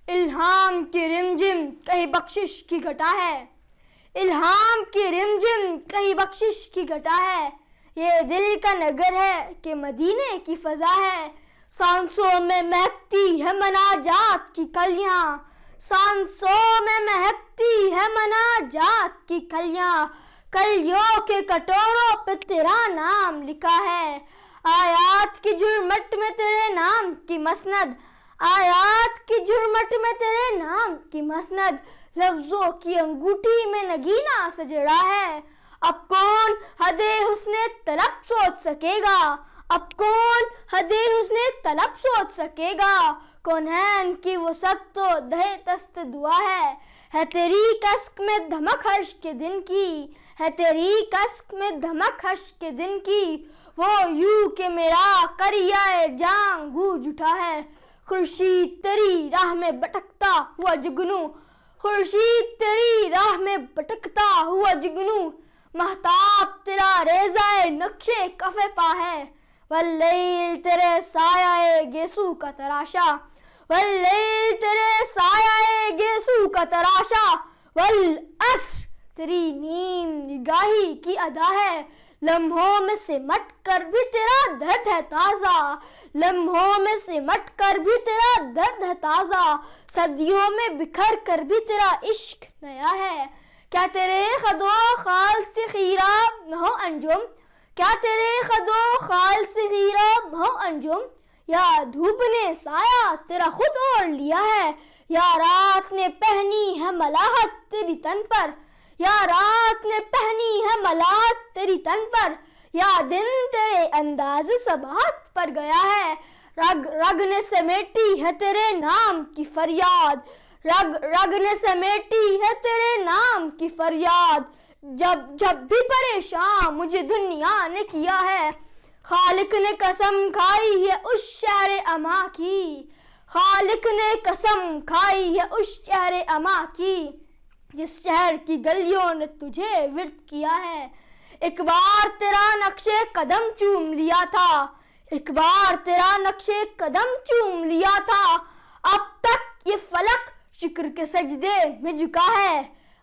الہام کی رمجم کہیں بخشش کی گھٹا ہے، الہام کی رمجم کہیں بخشش کی گھٹا ہے، یہ دل کا نگر ہے کہ مدینے کی فضا ہے، سانسوں میں مہکتی ہے مناجات کی کلیاں، سانسوں میں مہکتی ہے مناجات کی کلیاں، کلیوں کے کٹوروں پہ تیرا نام لکھا ہے، آیات کی جھرمٹ میں تیرے نام کی مسند، آیات کی جھرمٹ میں تیرے نام کی مسند، لفظوں کی انگوٹھی میں نگینہ سجڑا ہے، اب کون حد حسن طلب سوچ سکے گا، اب کون حد حسن طلب سوچ سکے گا، کونین کی وسعت تو دہے دست دعا ہے تیری کسک میں دھمک حرش کے دن کی، ہے تیری کسک میں دھمک حرش کے دن کی، وہ یوں کہ میرا قریۂ جاں گونج اٹھا ہے، خورشید تیری راہ میں بھٹکتا ہوا جگنو، خورشید تیری راہ میں بھٹکتا ہوا جگنو، مہتاب تیرا ریزہ نقشے کف پا ہے، واللیل تیرے سایہ گیسو کا تراشا، واللیل تیرے سایہ گیسو کا تراشا، والعصر تیری نیم نگاہی کی ادا ہے، لمحوں میں سمٹ کر بھی تیرا درد ہے تازہ، لمحوں میں سمٹ کر بھی تیرا درد ہے تازہ، صدیوں میں بکھر کر بھی تیرا عشق نیا ہے، کیا تیرے خد و خال سے خیرہ نہ ہو انجم، کیا تیرے خد و خال سے خیرہ نہ ہو انجم، یا دھوپ نے سایہ تیرا خود اوڑھ لیا ہے، یا رات نے پہنی ہے ملاحت تیری تن پر، یا رات نے پہنی ہے ملاحت تیری تن پر، یا دن تیرے انداز صباحت پر گیا ہے، رگ رگ نے سمیٹی ہے تیرے نام کی فریاد، رگ رگ نے سمیٹی ہے تیرے نام کی فریاد، جب بھی پریشان مجھے دنیا نے کیا ہے، خالق نے قسم کھائی ہے اس شہر اما کی، خالق نے قسم کھائی ہے اس شہر اما کی، جس شہر کی گلیوں نے تجھے ورد کیا ہے، ایک بار تیرا نقش قدم چوم لیا تھا، ایک بار تیرا نقش قدم چوم لیا تھا، اب تک یہ فلک شکر کے سجدے میں جھکا ہے،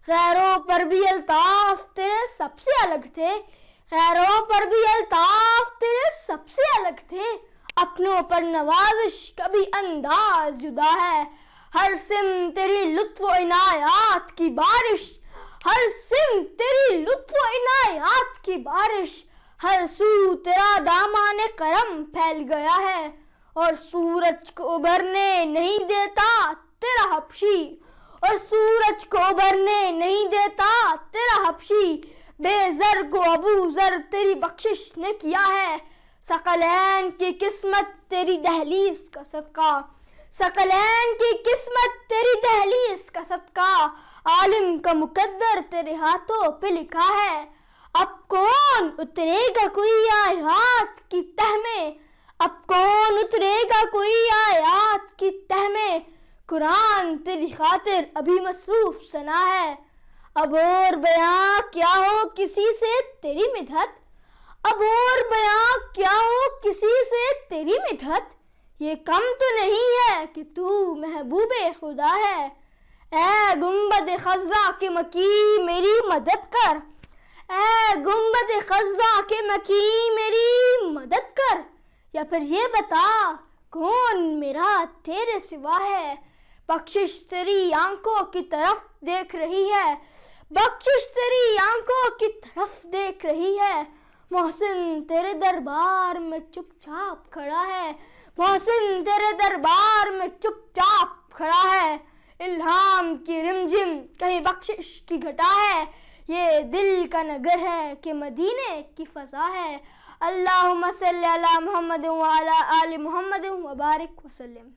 غیروں پر بھی الطاف تیرے سب سے الگ تھے، غیروں پر بھی الطاف تیرے سب سے الگ تھے، اپنوں پر نوازش کا بھی انداز جدا ہے، ہر سمت تیری لطف و عنایات کی بارش، ہر سمت تیری لطف و عنایات کی بارش، ہر سو تیرا دامان کرم پھیل گیا ہے، اور سورج کو ابھرنے نہیں دیتا تیرا حبشی، اور سورج کو ابھرنے نہیں دیتا تیرا حبشی، بے زر کو ابو ذر تیری بخشش نے کیا ہے، ثقلین کی قسمت تیری دہلیز کا صدقہ، ثقلین کی قسمت تیری دہلیز کا صدقہ، عالم کا مقدر تیرے ہاتھوں پہ لکھا ہے، اب کون اترے گا کوئی آیات کی تہ میں، اب کون اترے گا کوئی آیات کی تہ میں، قرآن تیری خاطر ابھی مصروف ثنا ہے، اب اور بیاں کیا ہو کسی سے تیری مدحت، اب اور بیاں کیا ہو کسی سے تیری مدحت، یہ کم تو نہیں ہے کہ تو محبوب خدا ہے، اے گنبد خضرا کے مکی میری مدد کر، اے گنبد خضرا کے مکی میری مدد کر، یا پھر یہ بتا کون میرا تیرے سوا ہے، بخشش تیری آنکھوں کی طرف دیکھ رہی ہے، بخشش تیری آنکھوں کی طرف دیکھ رہی ہے، محسن تیرے دربار میں چپ چاپ کھڑا ہے، محسن تیرے دربار میں چپ چاپ کھڑا ہے، الہام کی رمجم کہیں بخشش کی گھٹا ہے، یہ دل کا نگر ہے کہ مدینے کی فضا ہے، اللہم صلی علی محمد وعلی آل محمد وبارک وسلم۔